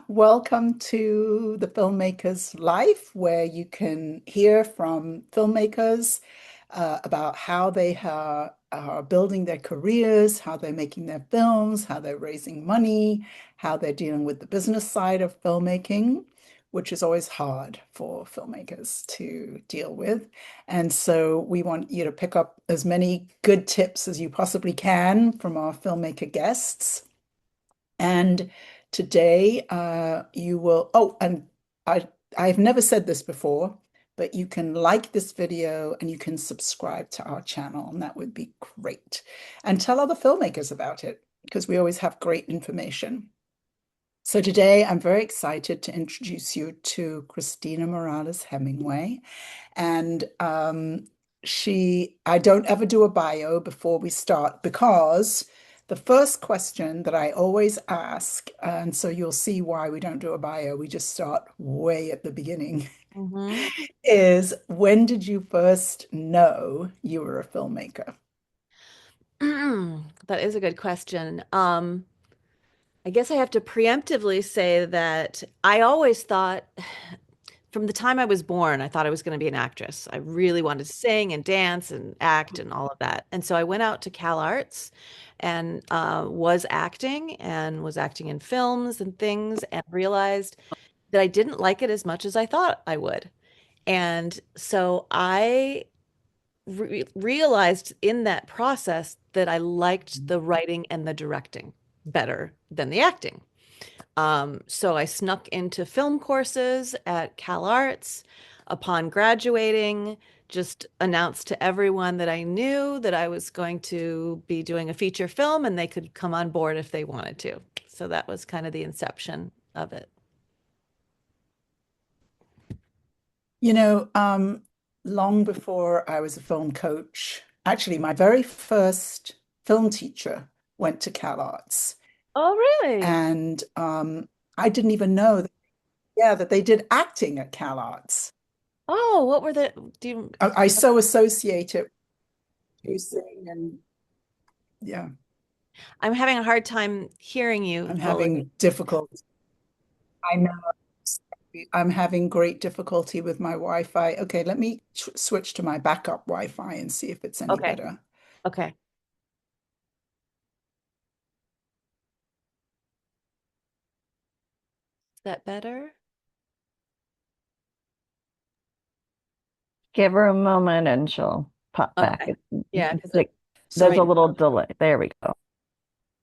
Welcome to the Filmmaker's Life, where you can hear from filmmakers about how they are building their careers, how they're making their films, how they're raising money, how they're dealing with the business side of filmmaking, which is always hard for filmmakers to deal with. And so we want you to pick up as many good tips as you possibly can from our filmmaker guests. And today, you will, oh, and I've never said this before, but you can like this video and you can subscribe to our channel, and that would be great. And tell other filmmakers about it because we always have great information. So today, I'm very excited to introduce you to Christina Morales Hemenway. And I don't ever do a bio before we start because the first question that I always ask, and so you'll see why we don't do a bio, we just start way at the beginning, hmm is when did you first know you were a filmmaker? That is a good question. I guess I have to preemptively say that I always thought from the time I was born, I thought I was going to be an actress. I really wanted to sing and dance and act and all of that. And so I went out to CalArts and was acting in films and things and realized that I didn't like it as much as I thought I would. And so I realized in that process that I liked the writing and the directing better than the acting. So I snuck into film courses at CalArts. Upon graduating, just announced to everyone that I knew that I was going to be doing a feature film and they could come on board if they wanted to. So that was kind of the inception of it. You know, long before I was a film coach, actually, my very first film teacher went to CalArts. Oh, really? And I didn't even know that, yeah, that they did acting at CalArts. Oh, what were the, do you, I so associate it with producing and yeah, I'm having a hard time hearing you I'm fully. having difficulty. I know I'm having great difficulty with my Wi-Fi. Okay, let me switch to my backup Wi-Fi and see if it's any Okay. better. Okay. Is that better? Give her a moment and she'll pop back. Okay. Yeah, because It's like there's a right. little delay. There we go.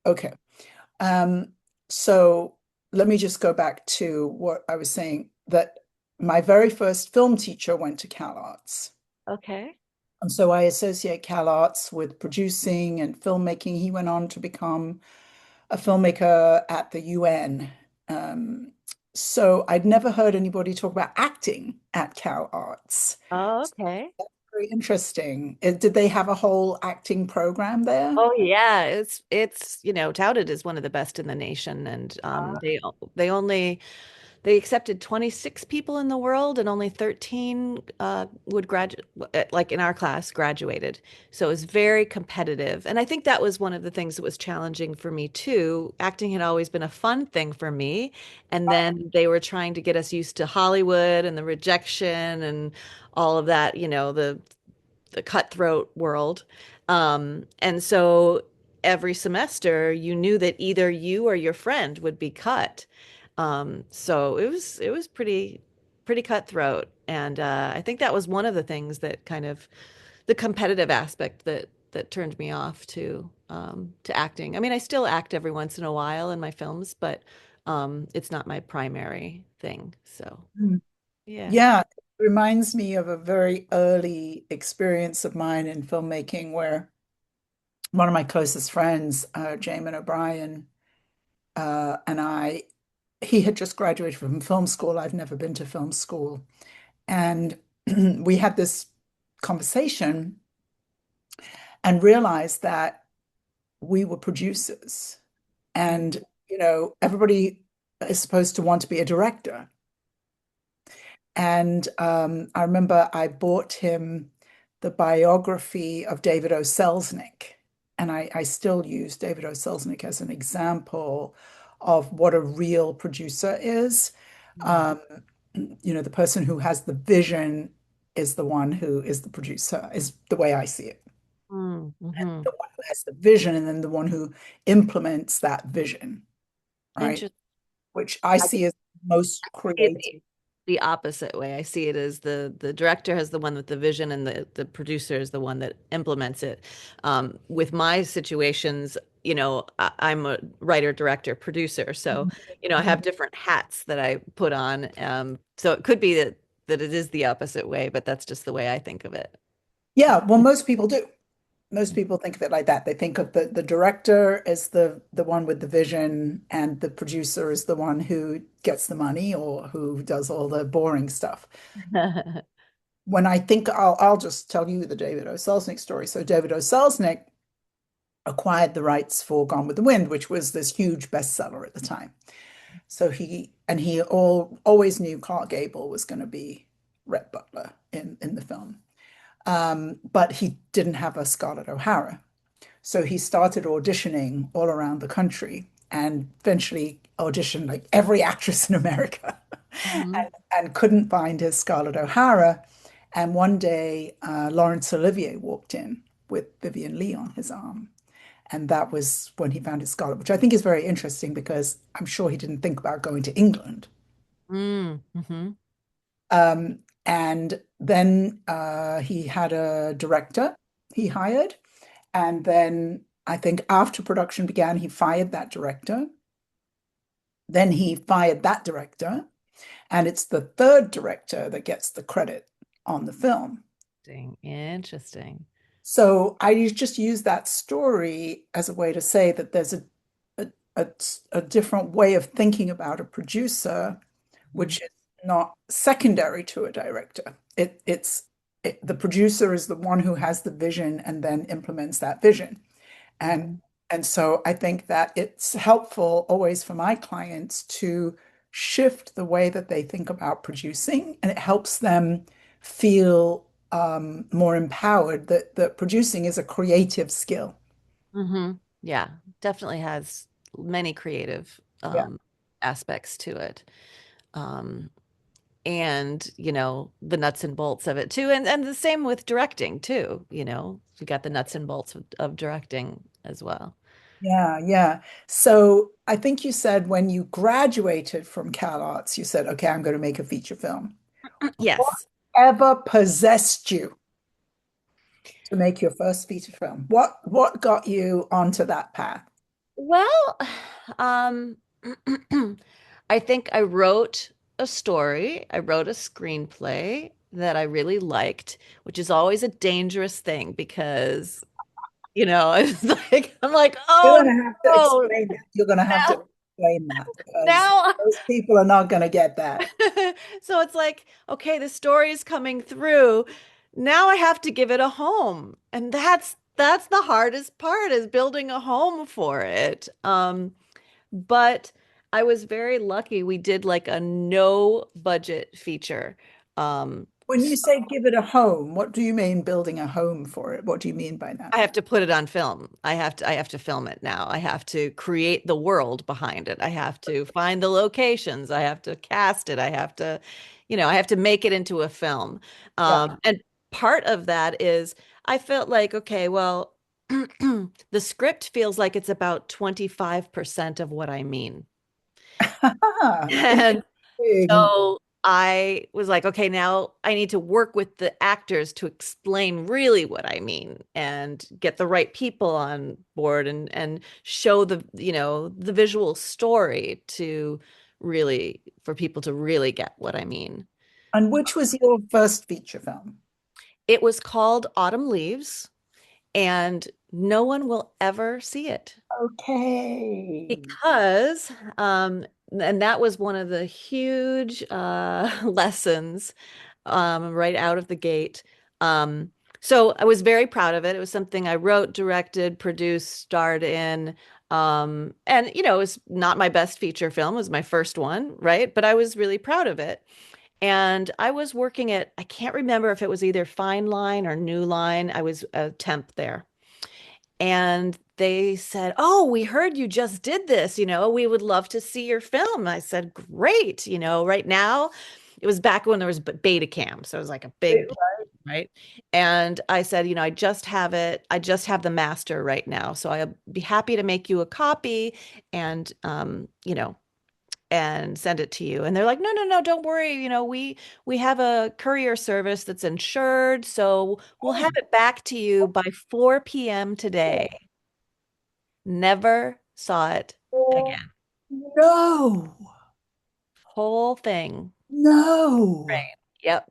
Okay. Um, so let me just go back to what I was saying that my very first film teacher went to CalArts. Okay. And so I associate CalArts with producing and filmmaking. He went on to become a filmmaker at the UN. Um, so I'd never heard anybody talk about acting at CalArts. Oh, okay. Very interesting. Did they have a whole acting program there? Oh yeah, it's touted as one of the best in the nation, and they accepted 26 people in the world, and only 13 would graduate, like in our class, graduated. So it was very competitive, and I think that was one of the things that was challenging for me too. Acting had always been a fun thing for me, and then they were trying to get us used to Hollywood and the rejection and all of that, the cutthroat world. And so every semester you knew that either you or your friend would be cut. So it was pretty cutthroat. And I think that was one of the things that kind of the competitive aspect that turned me off to acting. I mean, I still act every once in a while in my films, but it's not my primary thing. So Mm. yeah. Yeah, it reminds me of a very early experience of mine in filmmaking where one of my closest friends, Jamin O'Brien, and he had just graduated from film school. I've never been to film school. And we had this conversation and realized that we were producers. And, everybody is supposed to want to be a director. And I remember I bought him the biography of David O. Selznick. And I still use David O. Selznick as an example of what a real producer is. Mm. Um, the person who has the vision is the one who is the producer, is the way I see it. Mm-hmm. The one who has the vision and then the one who implements that vision, right? Interesting. Which I I see as most see it creative. the opposite way. I see it as the director has the one with the vision and the producer is the one that implements it. With my situations, I'm a writer, director, producer, so I have different hats that I put on. So it could be that it is the opposite way, but that's just the way I think of it. Yeah, well, most people do. Most people think of it like that. They think of the director as the one with the vision, and the producer is the one who gets the money or who does all the boring stuff. When I think I'll just tell you the David O. Selznick story. So David O. Selznick acquired the rights for Gone with the Wind, which was this huge bestseller at the time. So he always knew Clark Gable was going to be Rhett Butler in the film. But he didn't have a Scarlett O'Hara. So he started auditioning all around the country and eventually auditioned like every actress in America Mhm. and couldn't find his Scarlett O'Hara. And one day, Laurence Olivier walked in with Vivian Lee on his arm. And that was when he found his Scarlett, which I think is very interesting because I'm sure he didn't think about going to England. Mm-hmm. And then he had a director he hired. And then I think after production began, he fired that director. Then he fired that director. And it's the third director that gets the credit on the film. Interesting. So I just use that story as a way to say that there's a, a, a different way of thinking about a producer, Mhm. which is not secondary to a director. The producer is the one who has the vision and then implements that vision. And Mhm. and so I think that it's helpful always for my clients to shift the way that they think about producing, and it helps them feel more empowered that producing is a creative skill. Hmm. Yeah, definitely has many creative Yeah. aspects to it. Um, and, the nuts and bolts of it too. And the same with directing too, you got the nuts and bolts of directing as well. Yeah, yeah. So I think you said when you graduated from CalArts, you said, okay, I'm going to make a feature film. Yes. Whatever possessed you to make your first feature film? What got you onto that path? Well, um, I think I wrote a story. I wrote a screenplay that I really liked, which is always a dangerous thing because, it's like I'm like, You're oh going to have to no, explain that. You're going to have to now, explain that because now. most people are not going to get that. So it's like, okay, the story is coming through. Now I have to give it a home. And that's the hardest part is building a home for it. But I was very lucky. We did like a no budget feature. Um, When you say give it a home, what do you mean building a home for it? What do you mean by that? I have to put it on film. I have to film it now. I have to create the world behind it. I have to find the locations. I have to cast it. I have to make it into a film. Yeah. And part of that is I felt like, okay, well, the script feels like it's about 25% of what I mean. And Interesting. so I was like, okay, now I need to work with the actors to explain really what I mean and get the right people on board and show the visual story to really for people to really get what I mean. And which was your first feature film? It was called Autumn Leaves, and no one will ever see it. Okay. Because, and that was one of the huge lessons right out of the gate. So I was very proud of it. It was something I wrote, directed, produced, starred in. And, it was not my best feature film, it was my first one, right? But I was really proud of it. And I was working at, I can't remember if it was either Fine Line or New Line. I was a temp there. And they said, "Oh, we heard you just did this. We would love to see your film." I said, "Great." Right now, it was back when there was beta cam. So it was like a big, right? And I said, I just have it. I just have the master right now. So I'll be happy to make you a copy and, and send it to you. And they're like, "No, no, no, don't worry. We have a courier service that's insured, so we'll have it back to you by 4 p.m. today." Never saw it Oh, again. no, Whole thing. no. Right. Yep.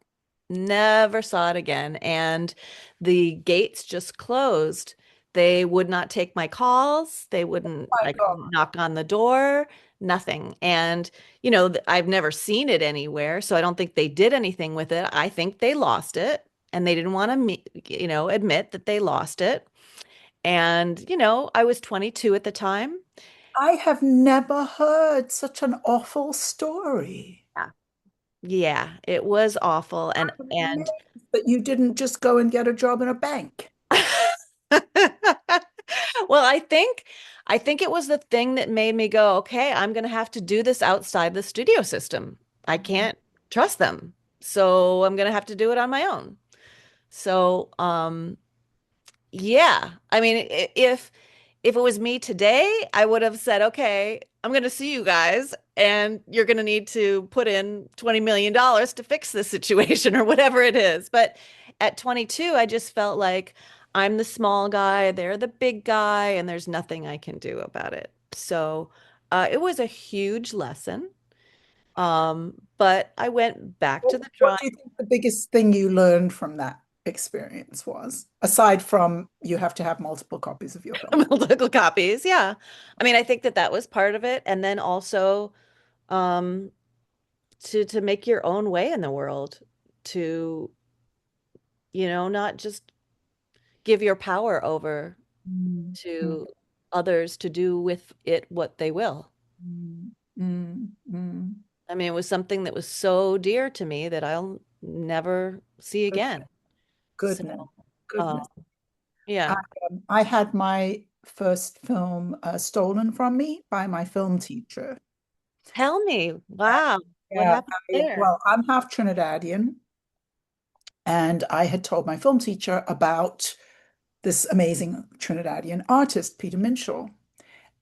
Never saw it again. And the gates just closed. They would not take my calls. They wouldn't, My I God. couldn't knock on the door, nothing. And, I've never seen it anywhere. So I don't think they did anything with it. I think they lost it and they didn't want to, admit that they lost it. And, I was 22 at the time. I have never heard such an awful story. Yeah. Yeah, it was awful. And But you didn't just go and get a job in a bank. Well, I think it was the thing that made me go, "Okay, I'm going to have to do this outside the studio system. I can't trust them. So I'm going to have to do it on my own." So, yeah. I mean, if it was me today, I would have said, "Okay, I'm going to see you guys and you're going to need to put in $20 million to fix this situation," or whatever it is. But at 22, I just felt like I'm the small guy, they're the big guy, and there's nothing I can do about it. So, it was a huge lesson. But I went back to the What drawing do you think the biggest thing you learned from that experience was, aside from you have to have multiple copies of your film? multiple copies. Yeah. I mean, I think that that was part of it. And then also, um, to make your own way in the world, to, not just give your power over Mm, mm, to others to do with it what they will. mm, mm, mm. I mean, it was something that was so dear to me that I'll never see Good- again. So, Goodness, uh, goodness. I, yeah. I had my first film stolen from me by my film teacher. Tell me, wow, what Yeah, happened there? well, I'm half Trinidadian, and I had told my film teacher about this amazing Trinidadian artist, Peter Minshall.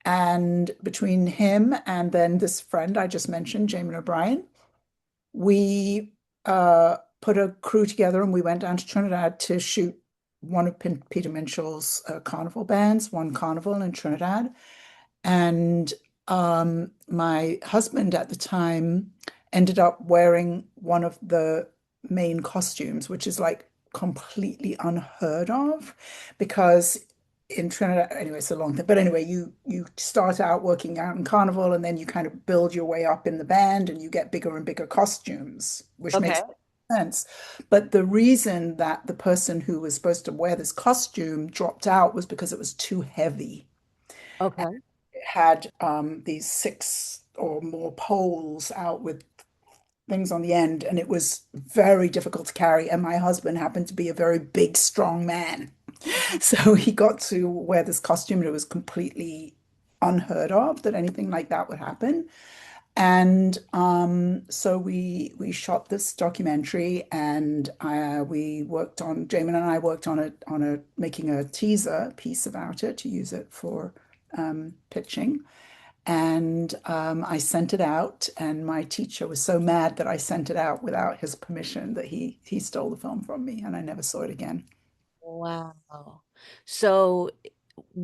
And between him and then this friend I just mentioned, Jamin O'Brien, we put a crew together and we went down to Trinidad to shoot one of Peter Minshall's carnival bands, one carnival in Trinidad. And my husband at the time ended up wearing one of the main costumes, which is like completely unheard of because in Trinidad, anyway, it's a long thing. But anyway, you start out working out in carnival and then you kind of build your way up in the band and you get bigger and bigger costumes, which Okay. makes sense. But the reason that the person who was supposed to wear this costume dropped out was because it was too heavy. Okay. It had these six or more poles out with things on the end, and it was very difficult to carry. And my husband happened to be a very big, strong man. So he got to wear this costume, and it was completely unheard of that anything like that would happen. And so we shot this documentary, and we worked on Jamin and I worked on a making a teaser piece about it to use it for pitching. And I sent it out, and my teacher was so mad that I sent it out without his permission that he stole the film from me, and I never saw it again. Wow. So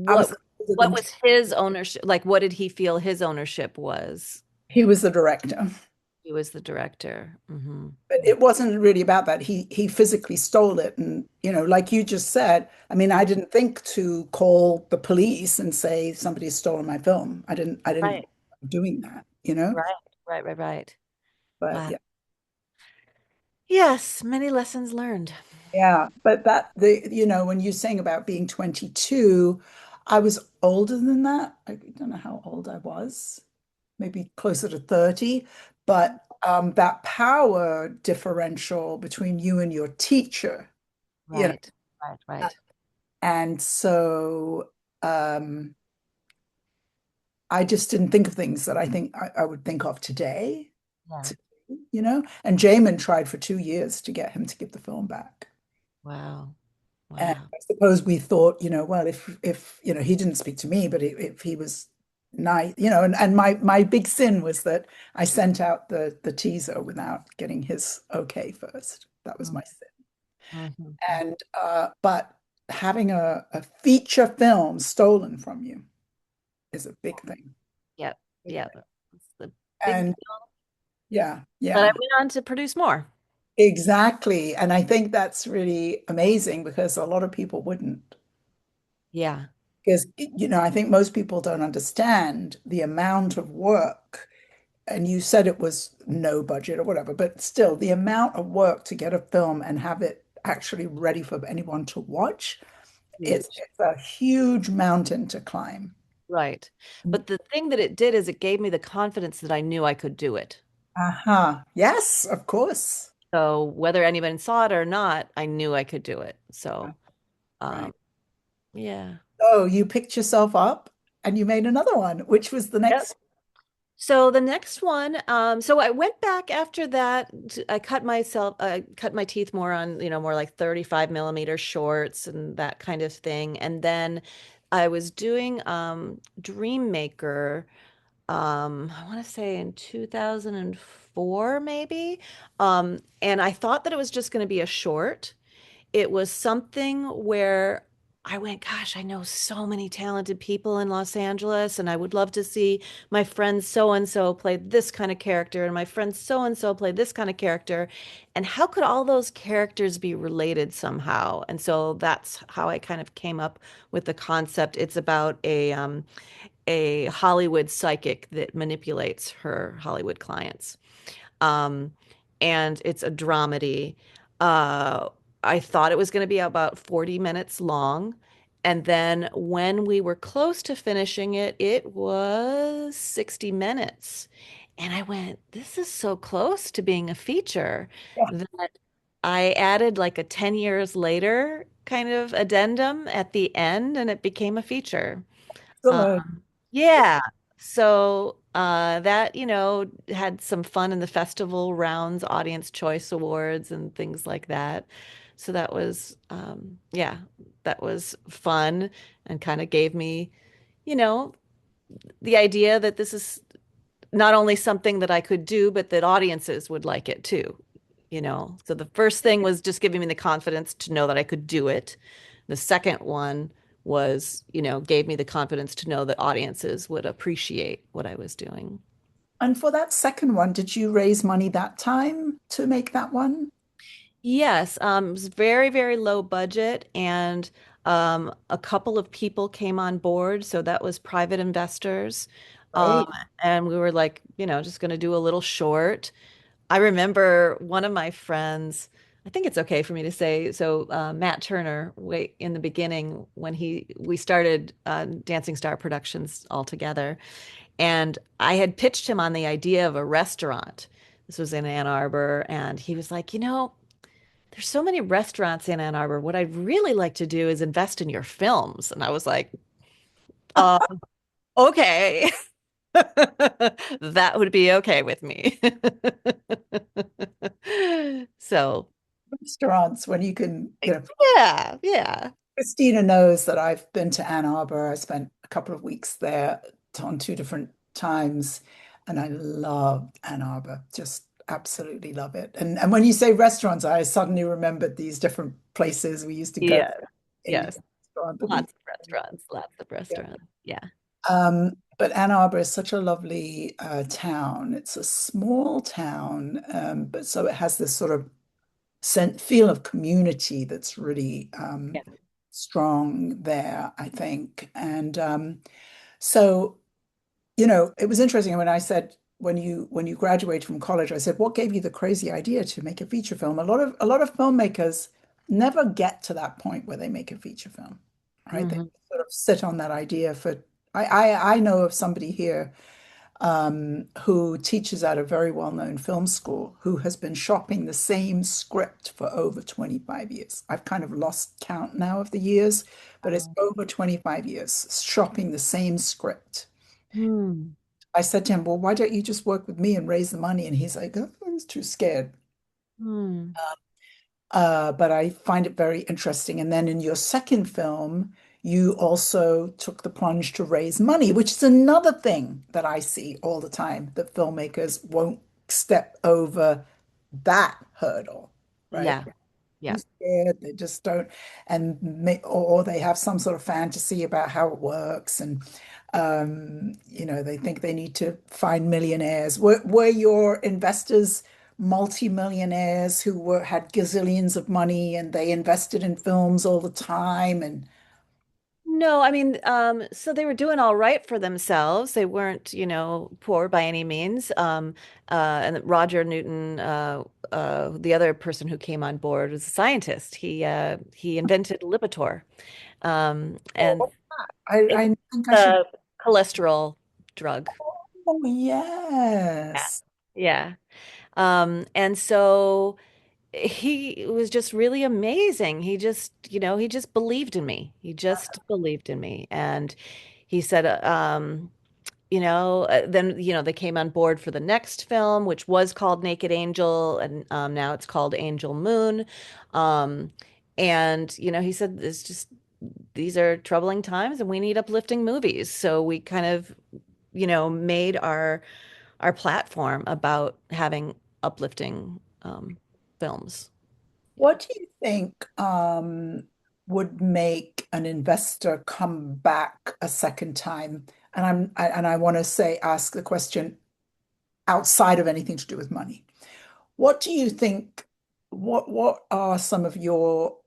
I was what older what than was his ownership? Like, what did he feel his ownership was? he was the director. He was the director. But it wasn't really about that. He physically stole it, and like you just said, I mean, I didn't think to call the police and say somebody's stolen my film. I didn't Right. doing that. Right. Right. Right. Right. But Wow. yeah, Yes, many lessons learned. yeah. But that when you're saying about being 22, I was older than that. I don't know how old I was, maybe closer to 30. But that power differential between you and your teacher, you know. Right. Right. Right. And so um, I just didn't think of things that I think I would think of today, Yeah. to, and Jamin tried for 2 years to get him to give the film back. Wow. And Wow. I suppose we thought, well, if he didn't speak to me, but if he was nice, and my big sin was that I sent out the teaser without getting his okay first. That was my sin. Mm-hmm. And but having a feature film stolen from you is a big thing. Yep. Big Yep. thing. It's the big And yeah, But I yeah, went on to produce more. exactly. And I think that's really amazing because a lot of people wouldn't. Yeah. Because, I think most people don't understand the amount of work. And you said it was no budget or whatever, but still, the amount of work to get a film and have it actually ready for anyone to watch, it's, Huge. it's a huge mountain to climb. Right. But the thing that it did is it gave me the confidence that I knew I could do it. Uh-huh. Yes, of course. So whether anyone saw it or not, I knew I could do it. So, Right. um, yeah. So you picked yourself up and you made another one, which was the Yep. next. So the next one, so I went back after that. I cut my teeth more on, more like 35 millimeter shorts and that kind of thing. And then I was doing Dreammaker, I want to say in 2004, maybe. And I thought that it was just going to be a short. It was something where I went, gosh, I know so many talented people in Los Angeles, and I would love to see my friend so and so play this kind of character, and my friend so and so play this kind of character. And how could all those characters be related somehow? And so that's how I kind of came up with the concept. It's about a Hollywood psychic that manipulates her Hollywood clients. Um, and it's a dramedy. Uh, I thought it was going to be about 40 minutes long. And then when we were close to finishing it, it was 60 minutes. And I went, this is so close to being a feature Yeah. that I added like a 10 years later kind of addendum at the end, and it became a feature. Excellent. Yeah. So that, had some fun in the festival rounds, Audience Choice Awards and things like that. So that was, yeah, that was fun and kind of gave me, you know, the idea that this is not only something that I could do, but that audiences would like it too. So the first thing was just giving me the confidence to know that I could do it. The second one was, gave me the confidence to know that audiences would appreciate what I was doing. And for that second one, did you raise money that time to make that one? Yes, it was very, very low budget, and a couple of people came on board. So that was private investors. Um, Great. and we were like, just going to do a little short. I remember one of my friends, I think it's okay for me to say, so Matt Turner, way in the beginning when we started Dancingstar Productions all together, and I had pitched him on the idea of a restaurant. This was in Ann Arbor, and he was like, there's so many restaurants in Ann Arbor. What I'd really like to do is invest in your films. And I was like, uh, okay. That would be okay with me. So, Restaurants when you can, yeah, yeah. Christina knows that I've been to Ann Arbor. I spent a couple of weeks there on two different times, and I love Ann Arbor. Just absolutely love it. And when you say restaurants, I suddenly remembered these different places we used to go Yeah, to Indian yes. restaurant that we. Lots of restaurants, lots of Yeah. restaurants. Yeah. But Ann Arbor is such a lovely town. It's a small town, but so it has this sort of feel of community that's really Yeah. strong there, I think. And so, it was interesting when I said when you graduated from college, I said, what gave you the crazy idea to make a feature film? A lot of filmmakers never get to that point where they make a feature film, right? They Hmm. sort of sit on that idea for I know of somebody here who teaches at a very well-known film school, who has been shopping the same script for over 25 years. I've kind of lost count now of the years, but it's Wow. over 25 years shopping the same script. Hmm. I said to him, well, why don't you just work with me and raise the money? And he's like, oh, I was too scared. Hmm. But I find it very interesting. And then in your second film, you also took the plunge to raise money, which is another thing that I see all the time, that filmmakers won't step over that hurdle, right? Yeah. Too Yeah. scared, they just don't, and or they have some sort of fantasy about how it works, and they think they need to find millionaires. Were your investors multi-millionaires who had gazillions of money and they invested in films all the time? And No, I mean, so they were doing all right for themselves. They weren't, poor by any means. And Roger Newton, the other person who came on board, was a scientist. He invented Lipitor, and oh, I, it's I think I should. a cholesterol drug. Oh, Yeah. yes. Yeah. And so he was just really amazing. He just believed in me. He just believed in me. And he said, then, they came on board for the next film, which was called Naked Angel, and now it's called Angel Moon. Um, and, he said, these are troubling times and we need uplifting movies. So we kind of, made our platform about having uplifting films. Yeah. What do you think would make an investor come back a second time? And I want to ask the question outside of anything to do with money. What do you think? What are some of your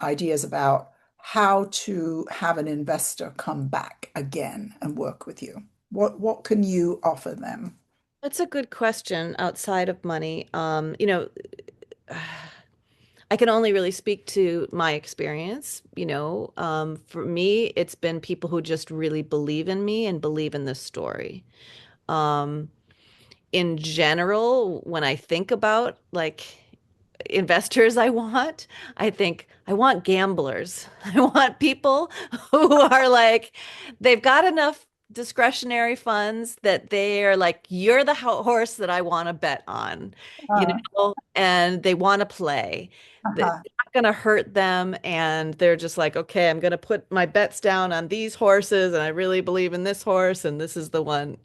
ideas about how to have an investor come back again and work with you? What can you offer them? That's a good question outside of money. I can only really speak to my experience. For me, it's been people who just really believe in me and believe in this story. Um, in general, when I think about like investors I think I want gamblers. I want people who are like, they've got enough discretionary funds that they are like, you're the horse that I want to bet on, Uh, and they want to play. It's uh-huh. not going to hurt them. And they're just like, okay, I'm going to put my bets down on these horses, and I really believe in this horse, and this is the one.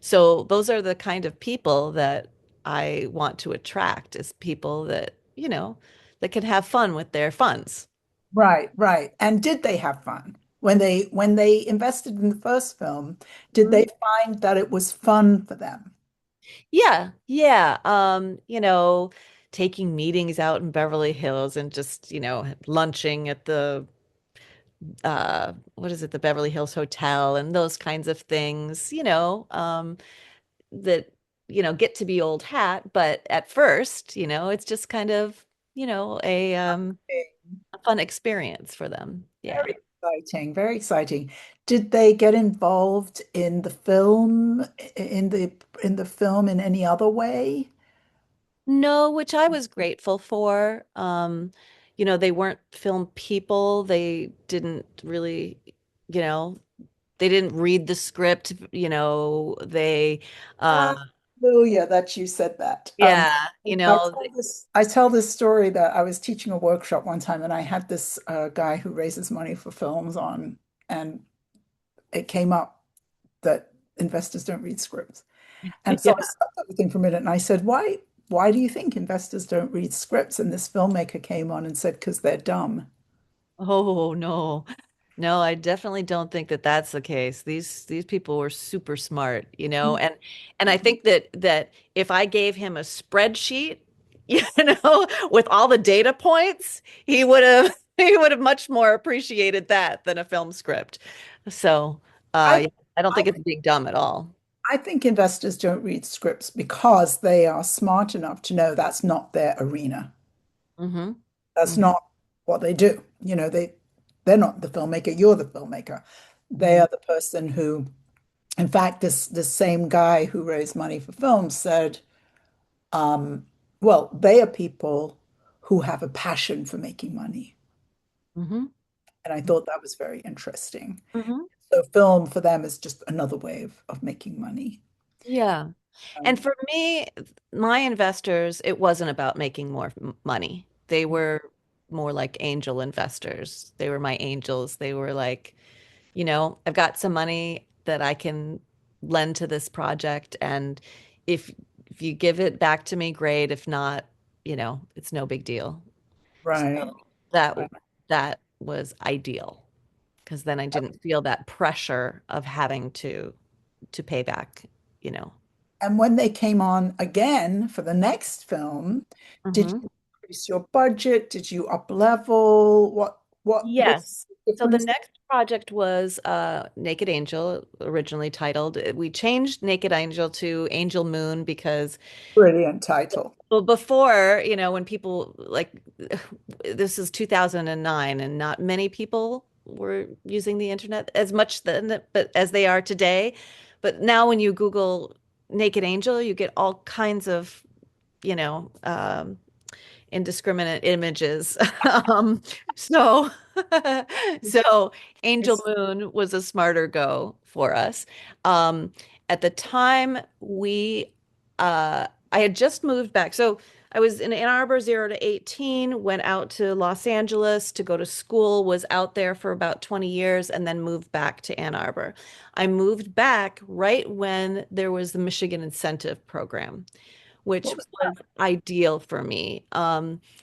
So those are the kind of people that I want to attract is people that can have fun with their funds. Right, right. And did they have fun? When they invested in the first film, did Mhm. they find that it was fun for them? Yeah, yeah. Taking meetings out in Beverly Hills and just, lunching at the what is it, the Beverly Hills Hotel and those kinds of things, that, get to be old hat, but at first, it's just kind of, a fun experience for them. Yeah. Very exciting, very exciting. Did they get involved in the film, in the film in any other way? No, which I was grateful for. They weren't film people. They didn't really, you know, they didn't read the script, they uh Hallelujah that you said that. yeah, I tell this story that I was teaching a workshop one time and I had this guy who raises money for films on, and it came up that investors don't read scripts. And so I yeah. stopped everything for a minute and I said, why do you think investors don't read scripts? And this filmmaker came on and said, because they're dumb. Oh no. No, I definitely don't think that that's the case. These people were super smart, and I think that if I gave him a spreadsheet, with all the data points, he would have he would have much more appreciated that than a film script. So, I, yeah, I don't I, think it's being dumb at all. I think investors don't read scripts because they are smart enough to know that's not their arena. Hmm. That's Hmm. not what they do. They're not the filmmaker, you're the filmmaker. They Hmm. are the person who In fact, this same guy who raised money for film said, well, they are people who have a passion for making money. Hmm. And I thought that was very interesting. Hmm. So film for them is just another way of making money. Yeah. And Um, for me, my investors, it wasn't about making more money. They were more like angel investors. They were my angels. They were like, I've got some money that I can lend to this project, and if if you give it back to me, great. If not, it's no big deal. So right. that Right. that was ideal because then I didn't feel that pressure of having to pay back, you know. And when they came on again for the next film, did Hmm. you increase your budget? Did you up level? What was Yes. the So the difference? next project was Naked Angel, originally titled. We changed Naked Angel to Angel Moon because, Brilliant title. well, before, when people like this is 2009 and not many people were using the internet as much then, but as they are today. But now when you Google Naked Angel, you get all kinds of, you know, um, indiscriminate images. Um, so, so Angel Yes. Moon was a smarter go for us. Um, at the time, I had just moved back. So I was in Ann Arbor 0 to 18, went out to Los Angeles to go to school, was out there for about 20 years, and then moved back to Ann Arbor. I moved back right when there was the Michigan Incentive Program, which What was was ideal for me.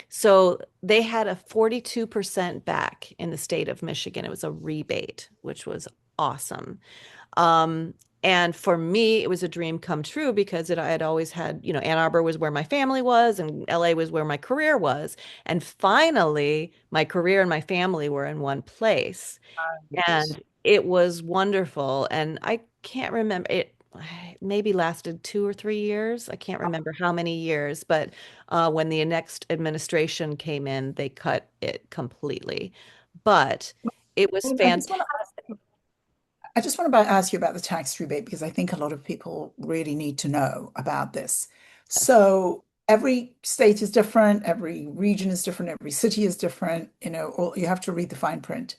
So they had a 42% back in the state of Michigan. It was a rebate, which was awesome. Um, and for me, it was a dream come true because I had always had, Ann Arbor was where my family was and LA was where my career was. And finally, my career and my family were in one place. that? And it was wonderful. And I can't remember it maybe lasted 2 or 3 years. I can't remember how many years, but when the next administration came in, they cut it completely. But it was I just want fantastic. to I just want to ask you about the tax rebate because I think a lot of people really need to know about this. So every state is different, every region is different, every city is different, or you have to read the fine print.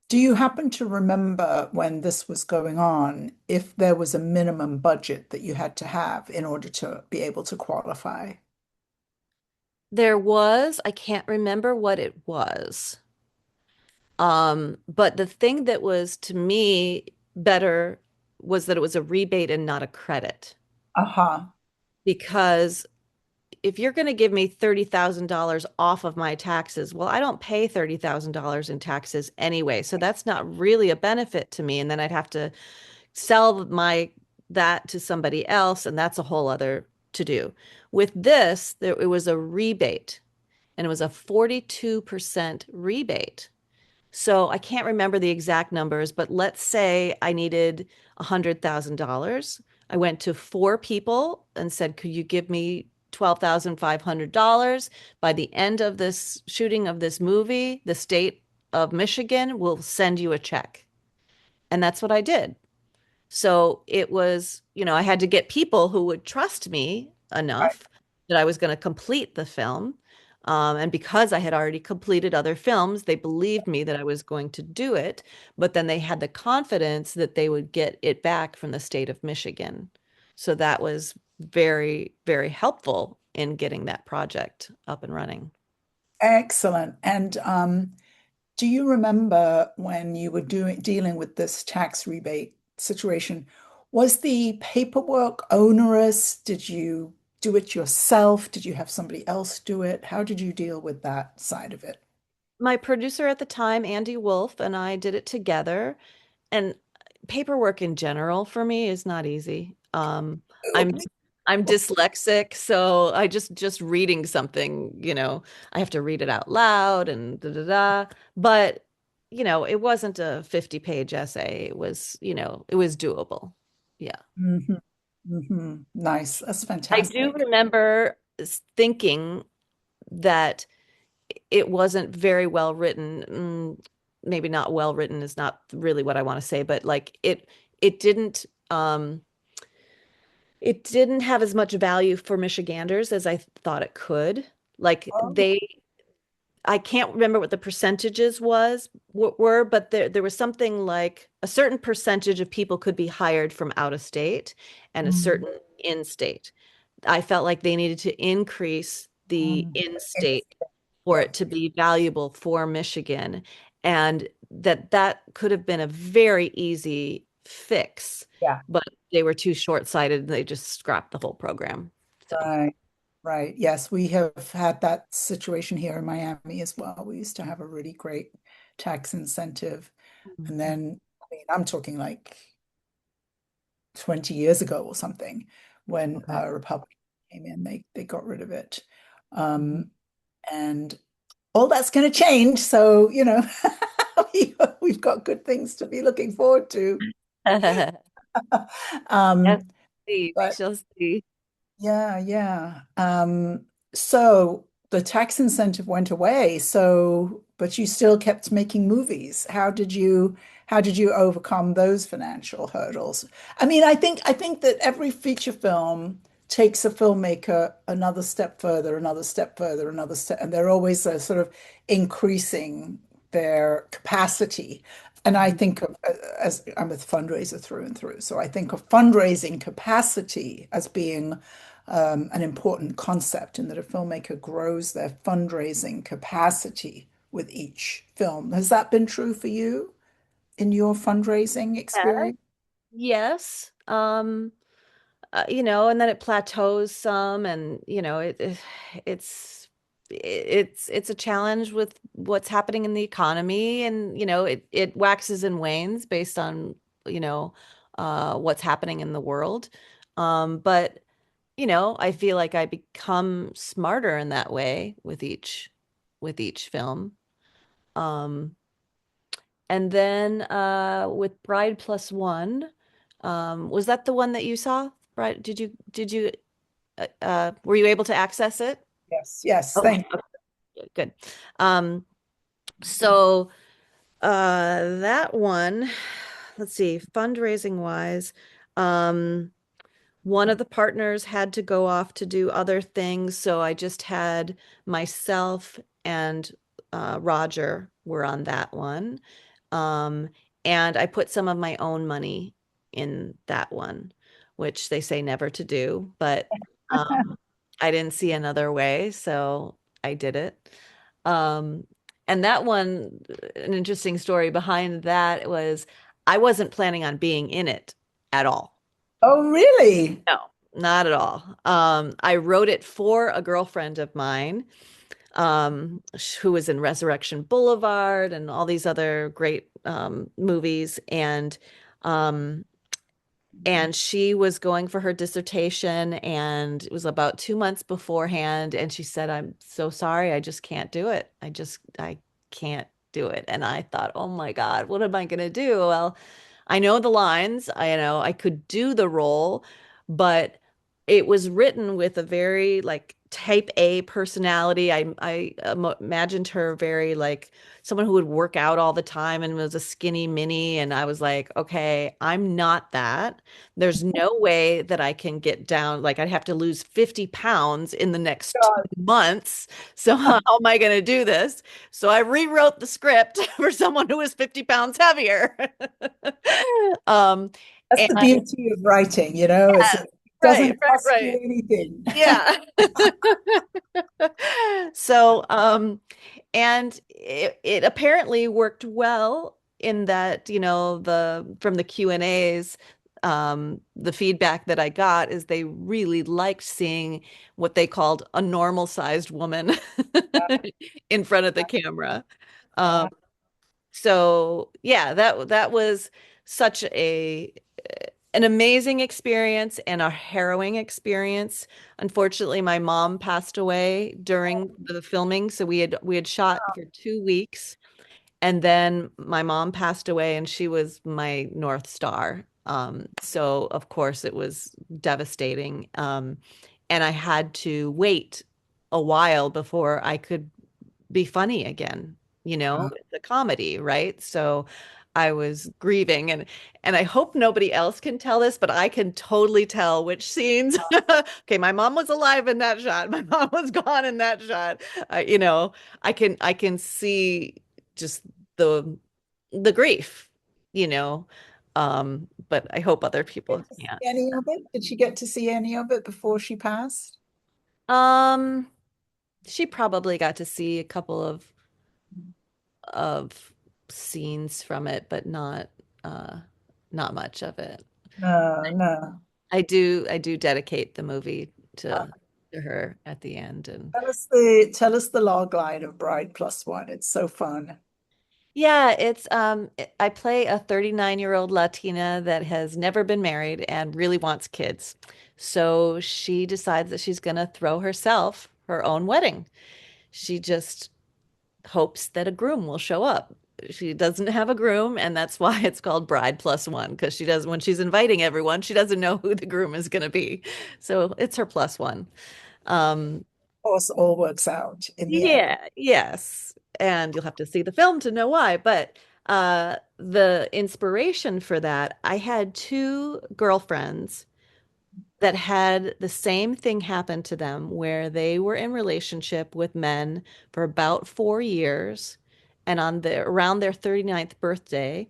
Do you happen to remember when this was going on, if there was a minimum budget that you had to have in order to be able to qualify? There was, I can't remember what it was. But the thing that was to me better was that it was a rebate and not a credit. Uh-huh. Because if you're going to give me $30,000 off of my taxes, well, I don't pay $30,000 in taxes anyway. So that's not really a benefit to me. And then I'd have to sell that to somebody else, and that's a whole other to do. With this, it was a rebate, and it was a 42% rebate. So I can't remember the exact numbers, but let's say I needed $100,000. I went to four people and said, could you give me $12,500? By the end of this shooting of this movie, the state of Michigan will send you a check. And that's what I did. So it was, I had to get people who would trust me enough that I was going to complete the film. And because I had already completed other films, they believed me that I was going to do it. But then they had the confidence that they would get it back from the state of Michigan. So that was very, very helpful in getting that project up and running. Excellent. And do you remember when you were dealing with this tax rebate situation? Was the paperwork onerous? Did you do it yourself? Did you have somebody else do it? How did you deal with that side of it? My producer at the time, Andy Wolf, and I did it together. And paperwork in general for me is not easy. I'm Okay. I'm dyslexic, so I just reading something, I have to read it out loud and da da da. But, it wasn't a 50-page essay. It was, it was doable. Yeah. Hmm. Hmm. Nice. That's I do fantastic. remember thinking that it wasn't very well written. Maybe not well written is not really what I want to say, but like it didn't Um, it didn't have as much value for Michiganders as I thought it could. Like Oh, I can't remember what the percentages were, but there was something like a certain percentage of people could be hired from out of state and a mm, certain in state. I felt like they needed to increase the mm. in It's, state for yes, it to be valuable for Michigan, and that could have been a very easy fix, yeah, but they were too short-sighted and they just scrapped the whole program. So, right, right. Yes, we have had that situation here in Miami as well. We used to have a really great tax incentive. And then, I mean, I'm talking like 20 years ago or something when Okay. Republican came in, they got rid of it. Mhm. Um, and all that's going to change. So, we've got good things to be looking forward to. yes, Um, see, we but shall see. yeah, yeah. So the tax incentive went away. So, but you still kept making movies. How did you overcome those financial hurdles? I mean, I think that every feature film takes a filmmaker another step further, another step further, another step, and they're always sort of increasing their capacity. And I Mhm. think of, as I'm a fundraiser through and through, so I think of fundraising capacity as being an important concept, in that a filmmaker grows their fundraising capacity with each film. Has that been true for you in your fundraising Yeah. experience? Yes. And then it plateaus some, and it's a challenge with what's happening in the economy, and it waxes and wanes based on you know what's happening in the world. But I feel like I become smarter in that way with each film. Um, and then with Bride Plus One, was that the one that you saw? Bride, did you were you able to access it? Yes, yes, Okay, thank okay, good. Um, so that one, let's see, fundraising wise, um, one of the partners had to go off to do other things, so I just had myself and Roger were on that one. Um, and I put some of my own money in that one, which they say never to do, but you. I didn't see another way, so I did it. Um, and that one, an interesting story behind that was I wasn't planning on being in it at all. Oh, really? No, not at all. I wrote it for a girlfriend of mine, who was in Resurrection Boulevard and all these other great movies, um, and she was going for her dissertation, and it was about 2 months beforehand, and she said, "I'm so sorry, I just can't do it. I can't do it." And I thought, "Oh my God, what am I gonna do?" Well, I know the lines, I know I could do the role, but it was written with a very like type A personality. I imagined her very like someone who would work out all the time and was a skinny mini. And I was like, okay, I'm not that. There's no way that I can get down. Like I'd have to lose 50 pounds in the next God. 2 months. So how am I going to do this? So I rewrote the script for someone who was 50 pounds heavier. Um, That's and the beauty of writing, it right, doesn't right, cost right. you anything. Yeah. So, and it apparently worked well in that, from the Q&As, the feedback that I got is they really liked seeing what they called a normal sized woman in front of the camera. Um, Yeah. so yeah, that was such an amazing experience and a harrowing experience. Unfortunately, my mom passed away during the filming, so we had shot for 2 weeks, and then my mom passed away, and she was my North Star. So of course it was devastating. And I had to wait a while before I could be funny again. Wow. It's a comedy, right? So I was grieving, and I hope nobody else can tell this, but I can totally tell which scenes. Okay, my mom was alive in that shot. My mom was gone in that shot. You know, I can see just the the grief, you know. But I hope other people Get to see can't. any of it? Did she get to see any of it before she passed? Um, she probably got to see a couple of scenes from it, but uh not much of it. No, no. I do dedicate the movie to her at the end. And Tell us the log line of Bride Plus One. It's so fun. yeah, I play a 39-year-old Latina that has never been married and really wants kids. So she decides that she's gonna throw herself her own wedding. She just hopes that a groom will show up. She doesn't have a groom, and that's why it's called Bride Plus One, because she doesn't, when she's inviting everyone, she doesn't know who the groom is going to be. So it's her plus one. Um, Of course, all works out in the end. yeah, yes. And you'll have to see the film to know why. But the inspiration for that, I had two girlfriends that had the same thing happen to them where they were in relationship with men for about 4 years. And on their around their 39th birthday,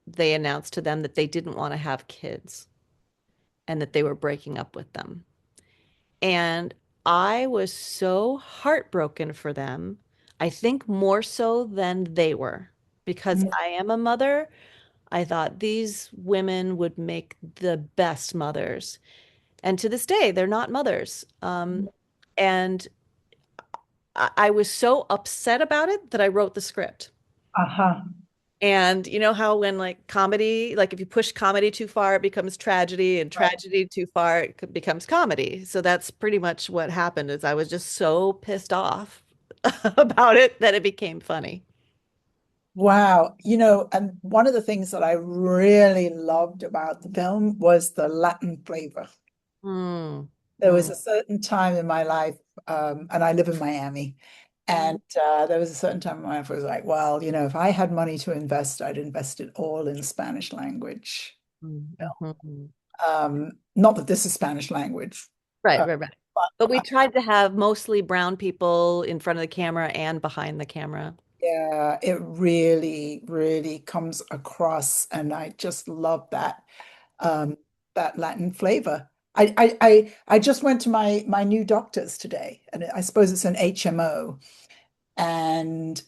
they announced to them that they didn't want to have kids and that they were breaking up with them. And I was so heartbroken for them. I think more so than they were because Mm. I am a mother. I thought these women would make the best mothers. And to this day, they're not mothers. And I was so upset about it that I wrote the script. Uh-huh. And you know how when like comedy, like if you push comedy too far, it becomes tragedy, and Right. tragedy too far, it becomes comedy. So that's pretty much what happened is I was just so pissed off about it that it became funny. Wow. And one of the things that I really loved about the film was the Latin flavor. Mm, There was mm, a certain time in my life, and I live in Miami, and there was a certain time in my life where I was like, well, if I had money to invest, I'd invest it all in Spanish language. mm, mhm. Not that this is Spanish language, Right, uh, right, right. but But we tried to have mostly brown people in front of the camera and behind the camera. yeah, it really, really comes across, and I just love um, that Latin flavor. I just went to my new doctor's today, and I suppose it's an HMO, and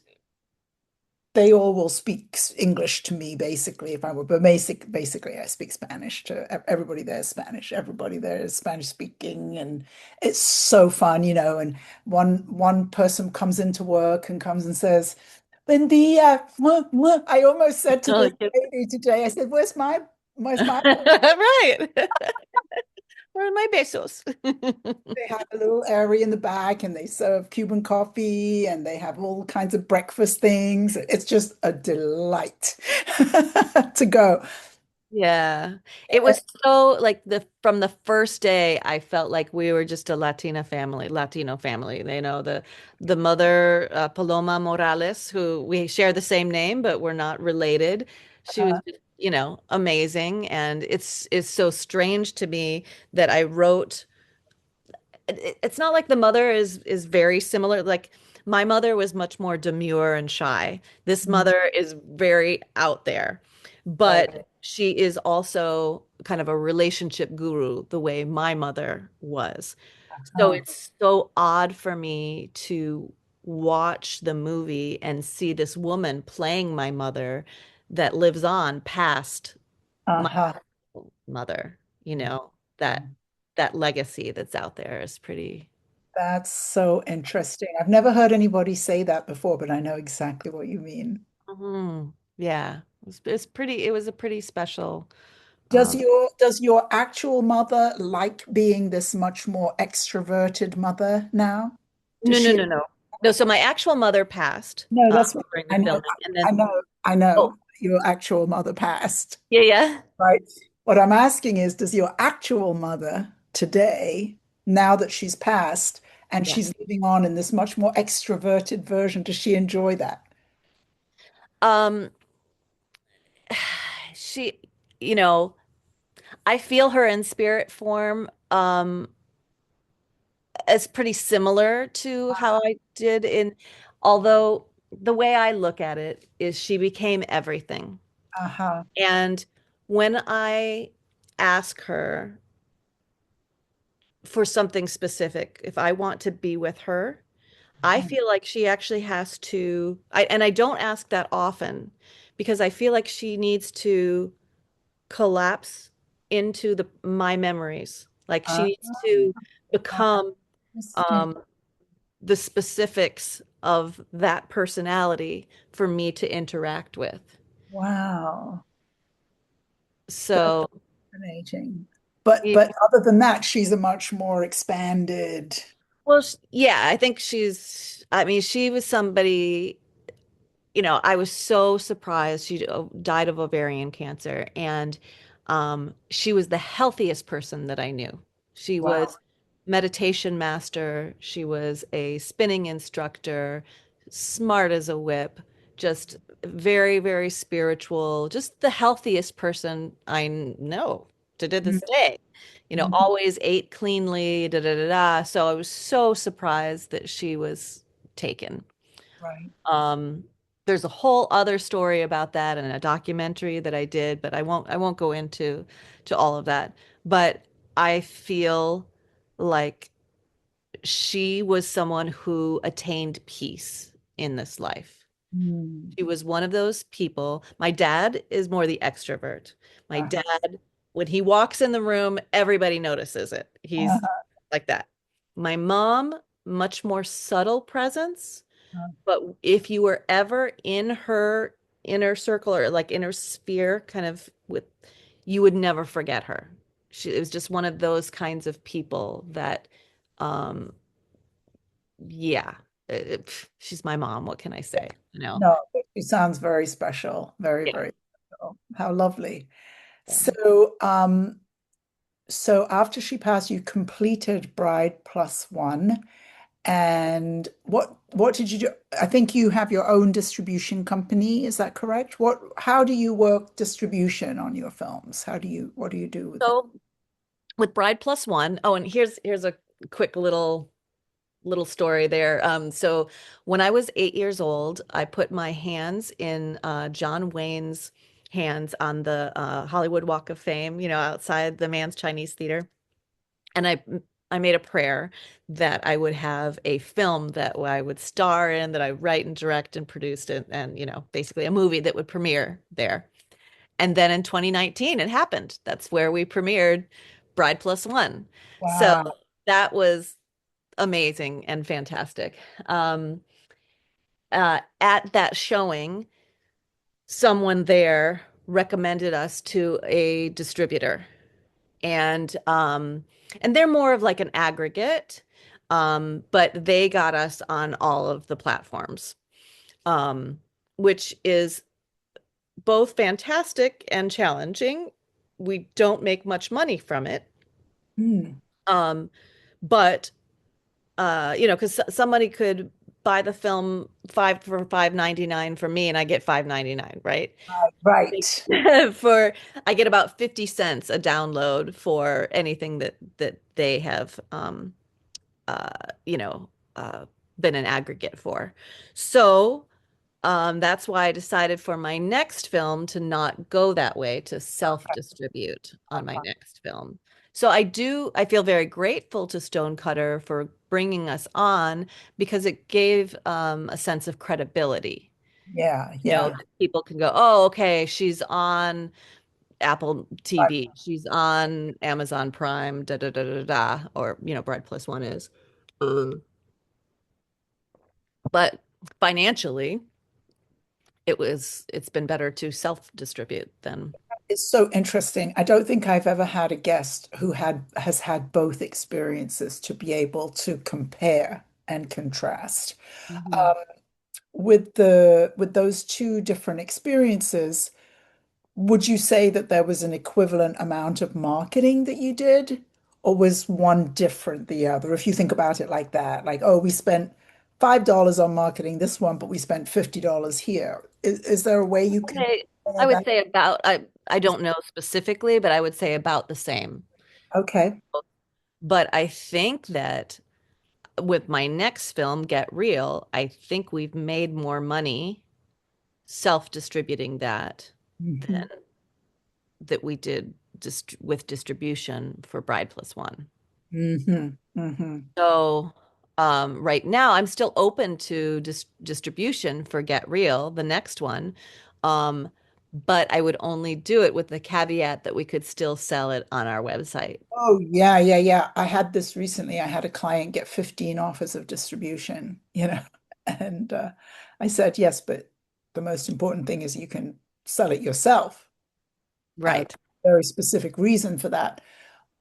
they all will speak English to me basically if I were, but basically I speak Spanish to everybody there is Spanish. Everybody there is Spanish speaking, and it's so fun, and one person comes into work and comes and says, "Buen día." Mwah, mwah. I almost said to Oh, this yes. lady today, I said, "Where's my?" Right. Where are my besos? They have a little area in the back and they serve Cuban coffee and they have all kinds of breakfast things. It's just a delight to go. Yeah. It was so like the from the first day I felt like we were just a Latino family. You know, the mother Paloma Morales, who we share the same name, but we're not related. She was Uh, just, amazing. And it's so strange to me that I wrote it's not like the mother is very similar. Like my mother was much more demure and shy. This mother is very out there, right. but she is also kind of a relationship guru the way my mother was. So Uh, it's so odd for me to watch the movie and see this woman playing my mother that lives on past my uh-huh. mother, that legacy that's out there is pretty. That's so interesting. I've never heard anybody say that before, but I know exactly what you mean. Yeah, it was a pretty special. Does Um, your actual mother like being this much more extroverted mother now? Does no, no, she? no, no, no. So my actual mother passed No, that's what during the I know. filming, and I then know. I oh, know your actual mother passed, yeah, yeah, right? What I'm asking is, does your actual mother today, now that she's passed and yeah. she's living on in this much more extroverted version, does she enjoy that? she, you know, I feel her in spirit form as pretty similar to how I did in, although the way I look at it is she became everything. Uh-huh. And when I ask her for something specific, if I want to be with her, I Mm. feel like she actually has to, and I don't ask that often because I feel like she needs to collapse into my memories. Like she Uh, needs to become Interesting. um, the specifics of that personality for me to interact with. Wow. That's So, fascinating. But yeah, other than that, she's a much more expanded. well, yeah, I think I mean, she was somebody, I was so surprised. She died of ovarian cancer, and she was the healthiest person that I knew. She Wow. was meditation master. She was a spinning instructor, smart as a whip, just very, very spiritual, just the healthiest person I know to this day. Mhm. Always ate cleanly, da da da da. So I was so surprised that she was taken. Right. Um, there's a whole other story about that in a documentary that I did, but I won't go into to all of that. But I feel like she was someone who attained peace in this life. Mm. She was one of those people. My dad is more the extrovert. My Uh-huh. dad, when he walks in the room, everybody notices it. He's Uh-huh. like that. My mom, much more subtle presence. Uh-huh. But if you were ever in her inner circle or like inner sphere, kind of you would never forget her. It was just one of those kinds of people that, um, yeah, she's my mom. What can I say? You know? No, it sounds very special. Very, Yeah. very special. How lovely. Yeah. So after she passed, you completed Bride Plus One. And what did you do? I think you have your own distribution company, is that correct? How do you work distribution on your films? What do you do with it? So with Bride Plus One, oh, and here's a quick little story there. So when I was 8 years old, I put my hands in John Wayne's hands on the Hollywood Walk of Fame, outside the Man's Chinese Theater. And I made a prayer that I would have a film that I would star in, that I write and direct and produced, and basically a movie that would premiere there. And then in 2019, it happened. That's where we premiered Bride Plus One. So Wow. that was amazing and fantastic. At that showing, someone there recommended us to a distributor, and they're more of like an aggregate, but they got us on all of the platforms, um, which is both fantastic and challenging. We don't make much money from it, Hmm. um, but because somebody could buy the film 599 for me, and I get 599, right? Right. For I get about 50 cents a download for anything that they have uh you know uh been an aggregate for. So that's why I decided for my next film to not go that way, to self-distribute on my next film. So I feel very grateful to Stonecutter for bringing us on because it gave a sense of credibility. Yeah, yeah. That people can go, oh, okay, she's on Apple Right. TV, she's on Amazon Prime, da da da da da, or Bride Plus One is. Um, but financially, it's been better to self-distribute than. It's so interesting. I don't think I've ever had a guest who has had both experiences to be able to compare and contrast. Mhm. Um, with those two different experiences, would you say that there was an equivalent amount of marketing that you did, or was one different the other? If you think about it like that, like, oh, we spent $5 on marketing this one, but we spent $50 here. Is there a way you can Okay, compare I would that? say about I don't know specifically, but I would say about the same. Okay. But I think that with my next film, Get Real, I think we've made more money self-distributing that Hmm. than that we did with distribution for Bride Plus One. Hmm. Hmm. So, right now, I'm still open to distribution for Get Real, the next one. Um, but I would only do it with the caveat that we could still sell it on our website. Oh, yeah, yeah, yeah. I had this recently. I had a client get 15 offers of distribution, and I said, yes, but the most important thing is you can sell it yourself. Right. Very specific reason for that.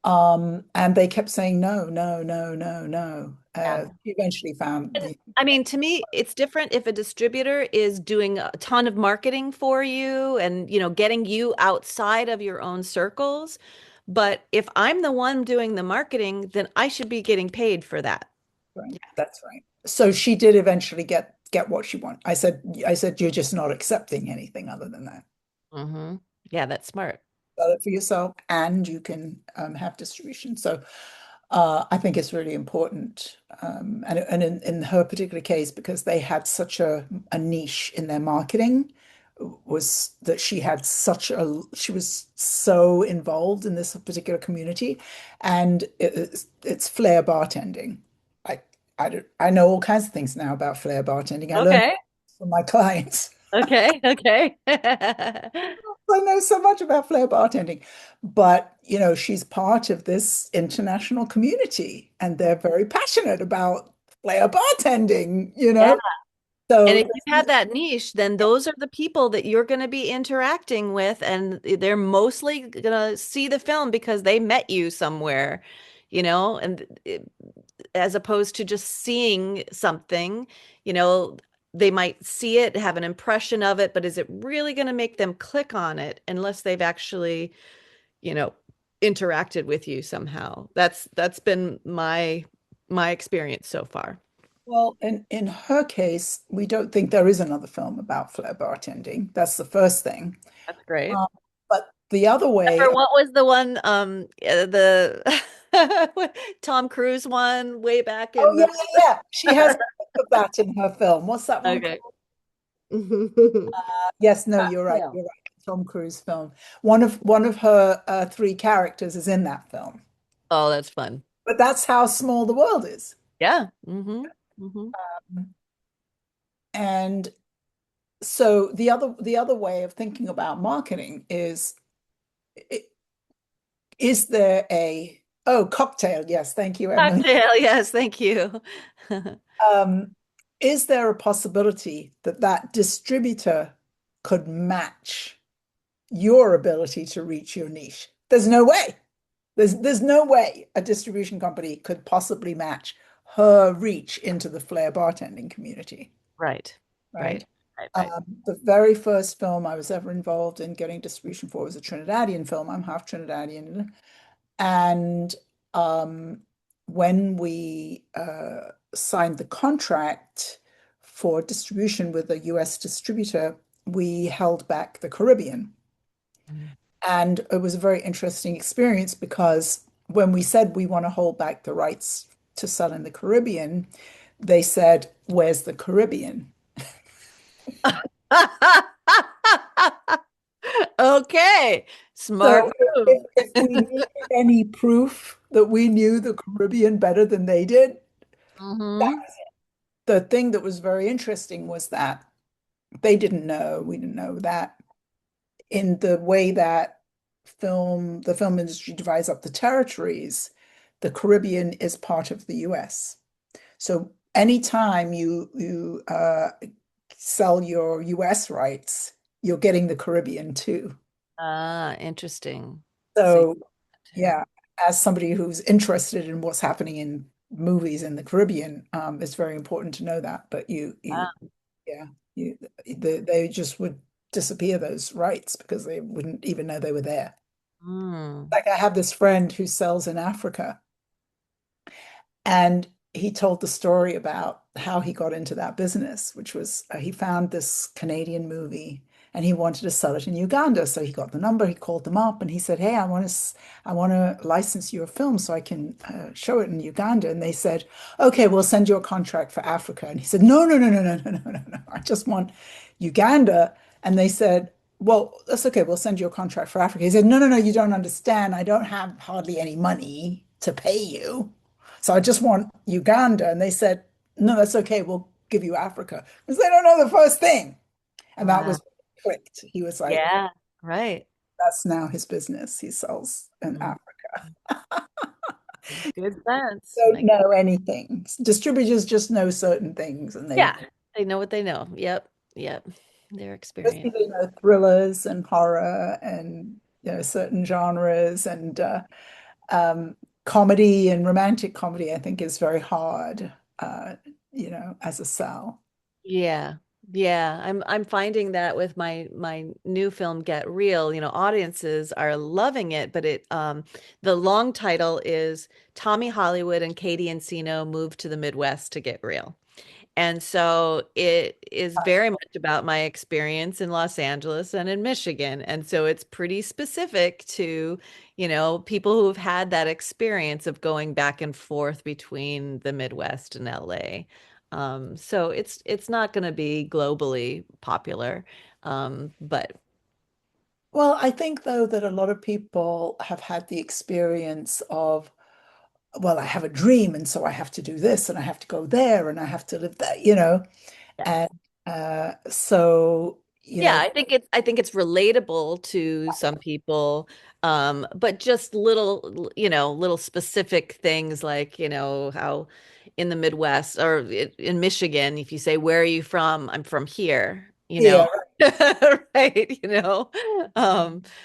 And they kept saying no, no, no, no, no. Yeah. She eventually found the I mean, to me, it's different if a distributor is doing a ton of marketing for you and, getting you outside of your own circles. But if I'm the one doing the marketing, then I should be getting paid for that. right. That's right. So she did eventually get what she wanted. I said, you're just not accepting anything other than that. Hmm. Yeah, that's smart. Sell it for yourself, and you can have distribution. So I think it's really important. And in her particular case, because they had such a niche in their marketing, was that she was so involved in this particular community, and it's flair bartending. I I know all kinds of things now about flair bartending. I learned Okay. from my clients. Okay. Okay. I know so much about flair bartending, but she's part of this international community, and they're very passionate about flair bartending, Yeah. And So if you have that niche, then those are the people that you're going to be interacting with, and they're mostly going to see the film because they met you somewhere, and as opposed to just seeing something, you know, they might see it, have an impression of it, but is it really going to make them click on it unless they've actually, you know, interacted with you somehow? That's been my experience so far. well, in her case, we don't think there is another film about flair bartending. That's the first thing. That's great. Um, but the other way, Or what was the one the Tom Cruise one way back oh in yeah, the yeah, yeah, she has a bit of that in her film. What's that one Okay. called? Yes, no, you're right. Cocktail. You're right. Tom Cruise film. One of her three characters is in that film. Oh, that's fun. But that's how small the world is. Yeah. Hmm. And so the other way of thinking about marketing is there a oh cocktail? Yes, thank you, Emily. Cocktail, yes, thank you. Um, is there a possibility that that distributor could match your ability to reach your niche? There's no way. There's no way a distribution company could possibly match her reach into the flair bartending community, Right. Right. right? Right. Right. The very first film I was ever involved in getting distribution for was a Trinidadian film. I'm half Trinidadian. And um, when we signed the contract for distribution with a US distributor, we held back the Caribbean. Mm. And it was a very interesting experience because when we said we want to hold back the rights to sell in the Caribbean, they said, where's the Caribbean? Okay. Smart So move. if we needed any proof that we knew the Caribbean better than they did, that Hmm. the thing that was very interesting was that they didn't know, we didn't know that in the way that the film industry divides up the territories, the Caribbean is part of the US. So anytime you sell your US rights, you're getting the Caribbean too. Ah, interesting. So So too. yeah, as somebody who's interested in what's happening in movies in the Caribbean, it's very important to know that. But Ah. yeah, you, they just would disappear those rights because they wouldn't even know they were there. Mm. Like I have this friend who sells in Africa, and he told the story about how he got into that business, which was he found this Canadian movie and he wanted to sell it in Uganda. So he got the number, he called them up, and he said, "Hey, I want to license your film so I can show it in Uganda." And they said, "Okay, we'll send you a contract for Africa." And he said, "No, no, no, no, no, no, no, no, no. I just want Uganda." And they said, "Well, that's okay. We'll send you a contract for Africa." He said, "No, no, no, you don't understand. I don't have hardly any money to pay you. So I just want Uganda." And they said, "No, that's okay. We'll give you Africa." Because they don't know the first thing. And that Wow. was clicked. He was like, Yeah. Right. that's now his business. He sells in Mm. Africa. Makes good sense. Don't Like, know anything. Distributors just know certain things and yeah, they know what they know. Yep. Yep. Their mostly experience. they know thrillers and horror and certain genres and um, comedy and romantic comedy, I think is very hard, uh, as a sell. Yeah. Yeah, I'm finding that with my new film Get Real, audiences are loving it, but the long title is Tommy Hollywood and Katie Encino moved to the Midwest to get real. And so it is very much about my experience in Los Angeles and in Michigan. And so it's pretty specific to, people who have had that experience of going back and forth between the Midwest and LA. So it's not going to be globally popular. But Well, I think though that a lot of people have had the experience of, well, I have a dream, and so I have to do this, and I have to go there, and I have to live there. And so, yeah, I think it's relatable to some people, but just little specific things like, how in the Midwest or in Michigan, if you say, "Where are you from?" "I'm from here," yeah, right?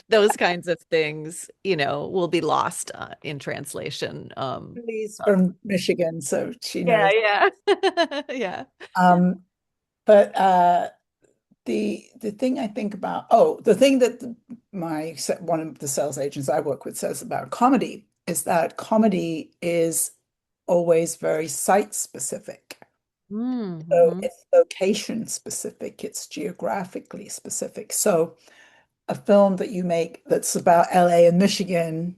Those kinds of things, will be lost in translation. Lily's from Michigan, so she Yeah, knows. yeah. Yeah. Um, but the thing I think about, the thing that one of the sales agents I work with says about comedy is that comedy is always very site specific. So Mm-hmm. it's location specific, it's geographically specific. So a film that you make that's about LA and Michigan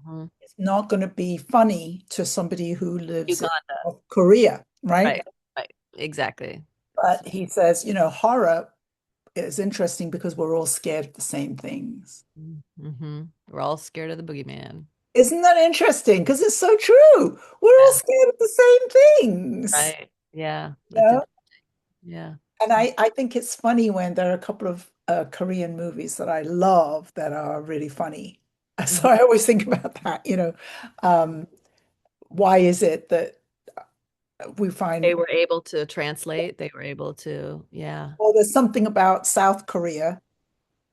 Hmm. is not going to be funny to somebody who lives in Uganda. North Korea, right? Right, right. Exactly. But he says, horror is interesting because we're all scared of the same things. Mm-hmm. We're all scared of the boogeyman. Isn't that interesting? Because it's so true. We're all Yeah. scared of the same things, Right. Yeah. you That's know? interesting. Yeah. And I think it's funny when there are a couple of Korean movies that I love that are really funny. So Mhm. I always think about that. Um, why is it that we They find, were able to translate. They were able to, yeah. well, there's something about South Korea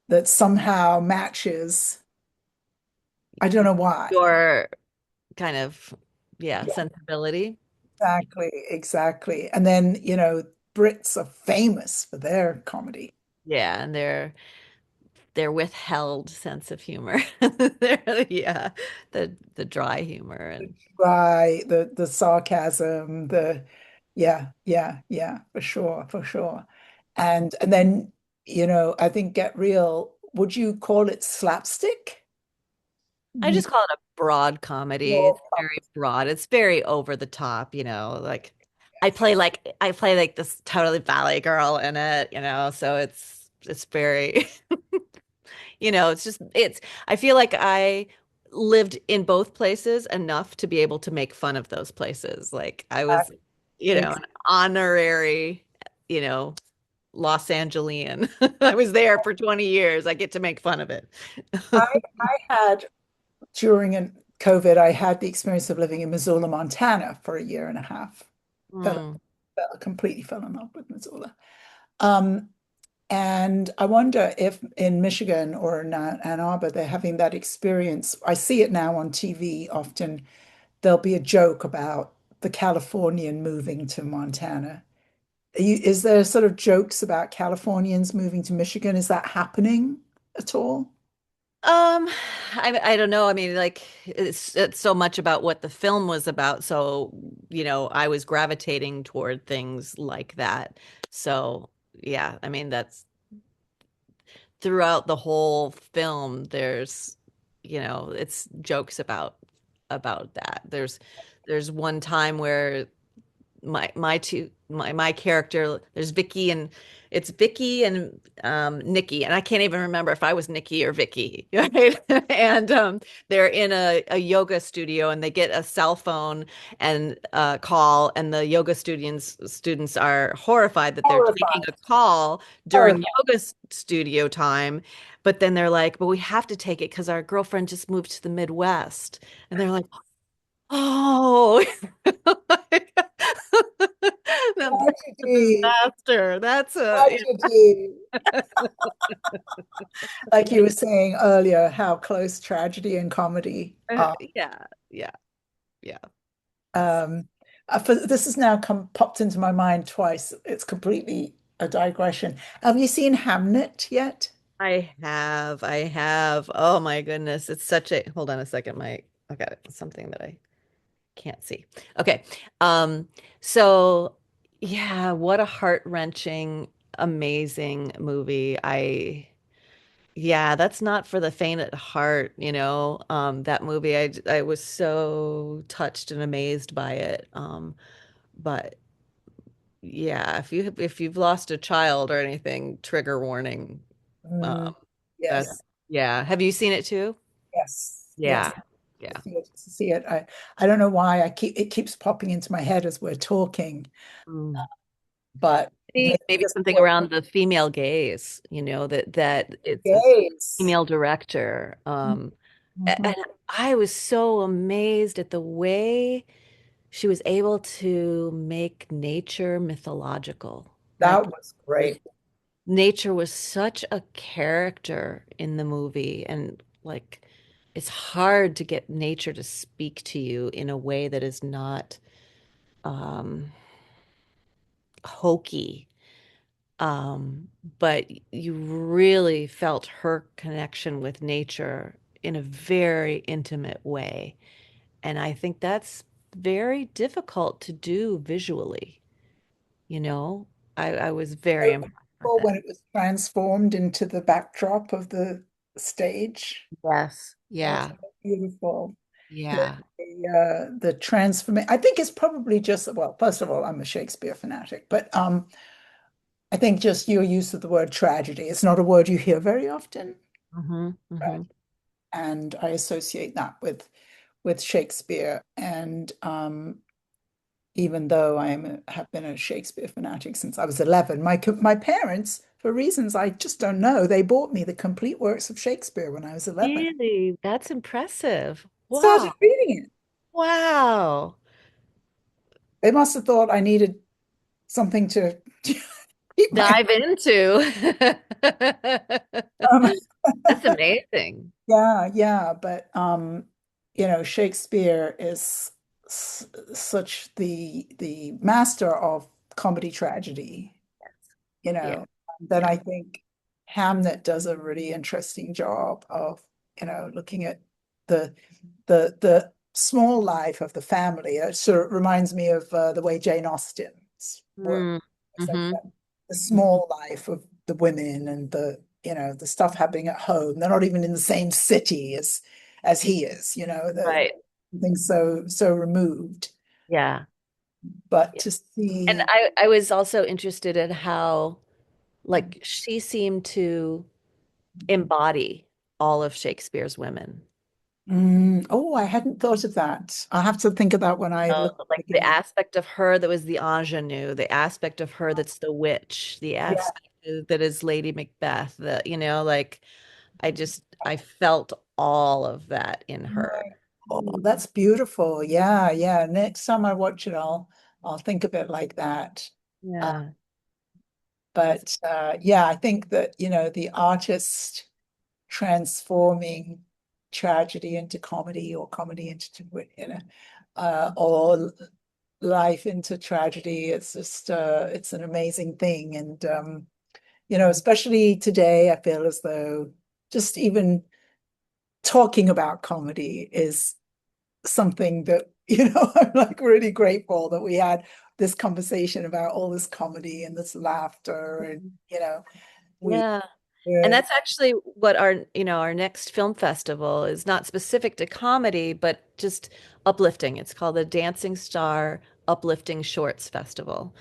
that somehow matches. I don't know why. Your kind of, yeah, sensibility. Exactly, exactly. And then, Brits are famous for their comedy. Yeah. And their withheld sense of humor. Yeah. The dry humor and Right, the sarcasm, yeah, for sure, for sure. And then, I think Get Real, would you call it slapstick? I Mm, just call it a broad comedy. more It's very broad. It's very over the top, like I play like this totally ballet girl in it, so it's very, it's I feel like I lived in both places enough to be able to make fun of those places. Like I was, slapstick. an honorary, you know, Los Angelian. I was there for 20 years. I get to make fun of it. I had during COVID, I had the experience of living in Missoula, Montana for a year and a half. Fell, Mm. completely fell in love with Missoula. Um, And I wonder if in Michigan or in Ann Arbor, they're having that experience. I see it now on TV often. There'll be a joke about the Californian moving to Montana. Is there sort of jokes about Californians moving to Michigan? Is that happening at all? Um, I don't know. I mean, like it's so much about what the film was about. So, I was gravitating toward things like that. So, yeah, I mean throughout the whole film, there's, it's jokes about that. There's one time where my character, there's Vicky, and it's Vicky and Nikki, and I can't even remember if I was Nikki or Vicky, right? And they're in a yoga studio, and they get a cell phone and call, and the yoga students are horrified that they're taking Horrified, a call during horrified. studio time. But then they're like, but we have to take it because our girlfriend just moved to the Midwest. And they're like, oh, that's a Tragedy, disaster. That's a, tragedy. Like you were saying earlier, how close tragedy and comedy are. yeah, yeah, yeah. Um, this has now come popped into my mind twice. It's completely a digression. Have you seen Hamnet yet? I have. Oh my goodness. It's such a, hold on a second. I got it. Something that I can't see. Okay. Um, so yeah, what a heart-wrenching, amazing movie. Yeah, that's not for the faint at heart, that movie. I was so touched and amazed by it. But yeah, if you've lost a child or anything, trigger warning. Um, Mm, that's yes, yeah. Have you seen it too? yes, yes. Yeah. Yeah. See it, see it. I don't know why it keeps popping into my head as we're talking, Mm. but maybe Maybe just something around the female gaze, that it's a gaze. female director. Mhm. And I was so amazed at the way she was able to make nature mythological. That Like was great. nature was such a character in the movie, and like it's hard to get nature to speak to you in a way that is not um hokey. But you really felt her connection with nature in a very intimate way. And I think that's very difficult to do visually, you know? I was very So impressed with beautiful it. when it was transformed into the backdrop of the stage. Yes. Oh, so Yeah. beautiful. Yeah. The transformation. I think it's probably just, well, first of all, I'm a Shakespeare fanatic, but I think just your use of the word tragedy. It's not a word you hear very often, Hmm. right? Hmm. And I associate that with Shakespeare. And even though have been a Shakespeare fanatic since I was 11, my parents, for reasons I just don't know, they bought me the complete works of Shakespeare when I was 11. Really? That's impressive. Started Wow. reading it. Wow. They must have thought I needed something to keep my Dive into. um, That's amazing. yeah, yeah, but Shakespeare is such the master of comedy tragedy, Yeah. then Yeah. I think Hamnet does a really interesting job of, looking at the the small life of the family. It sort of reminds me of the way Jane Austen's work. Mm. It's like Hmm. the small life of the women and the stuff happening at home. They're not even in the same city as he is, the Right. things so removed. Yeah. But Yeah. to And see, I was also interested in how, like, she seemed to embody all of Shakespeare's women. oh, I hadn't thought of that. I'll have to think of that when I look Like the again. aspect of her that was the ingenue, the aspect of her that's the witch, the Yeah. aspect that is Lady Macbeth, like I felt all of that in her. Right. Oh, that's beautiful. Yeah, yeah. Next time I watch it, I'll think of it like that. Uh, Yeah. but yeah, I think that, the artist transforming tragedy into comedy or comedy into, or life into tragedy. It's just it's an amazing thing. And especially today, I feel as though just even talking about comedy is something that, I'm like really grateful that we had this conversation about all this comedy and this laughter and we Yeah. And Good. that's actually what our next film festival is, not specific to comedy, but just uplifting. It's called the Dancingstar Uplifting Shorts Festival.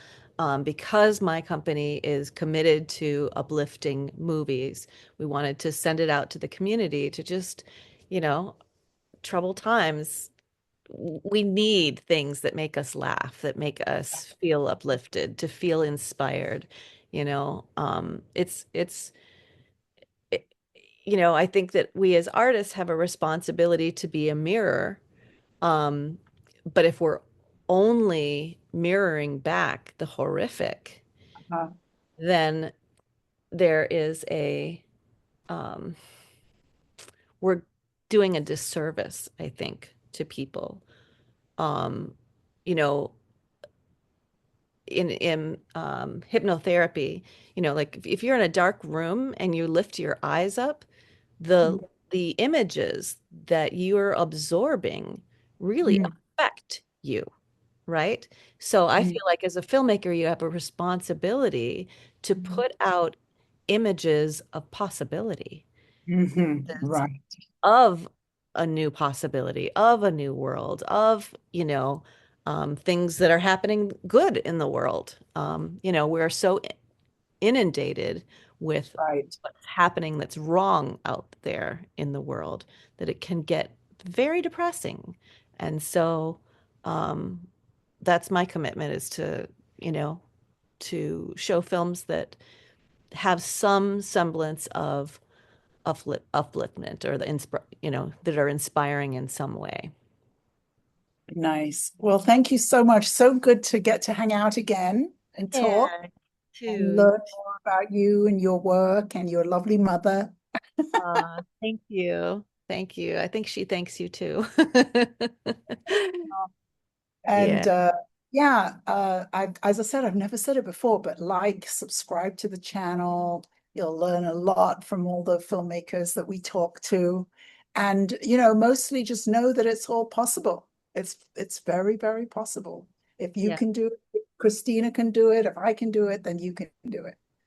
Because my company is committed to uplifting movies, we wanted to send it out to the community to just, you know, trouble times. We need things that make us laugh, that make us feel uplifted, to feel inspired. It's it- I think that we as artists have a responsibility to be a mirror. Um, but if we're only mirroring back the horrific, Uh, then there is um, we're doing a disservice, I think, to people. Um, you know, in hypnotherapy, like if you're in a dark room and you lift your eyes up, the mm, the images that you're absorbing really mm, affect you, right? So I mm, feel like as a filmmaker, you have a responsibility to mm, put out images of possibility, right, of a new possibility, of a new world, of, things that are happening good in the world. We're so inundated with right. what's happening that's wrong out there in the world that it can get very depressing. And so um, that's my commitment, is to, you know, to show films that have some semblance of upliftment, or that are inspiring in some way. Nice. Well, thank you so much. So good to get to hang out again and talk Yeah, and too. learn more about you and your work and your lovely mother. Thank you. Thank you. I think she thanks you too. And Yeah. yeah, as I said, I've never said it before, but like, subscribe to the channel. You'll learn a lot from all the filmmakers that we talk to. And, mostly just know that it's all possible. It's very, very possible. If you Yeah. can do it, if Christina can do it, if I can do it, then you can do it.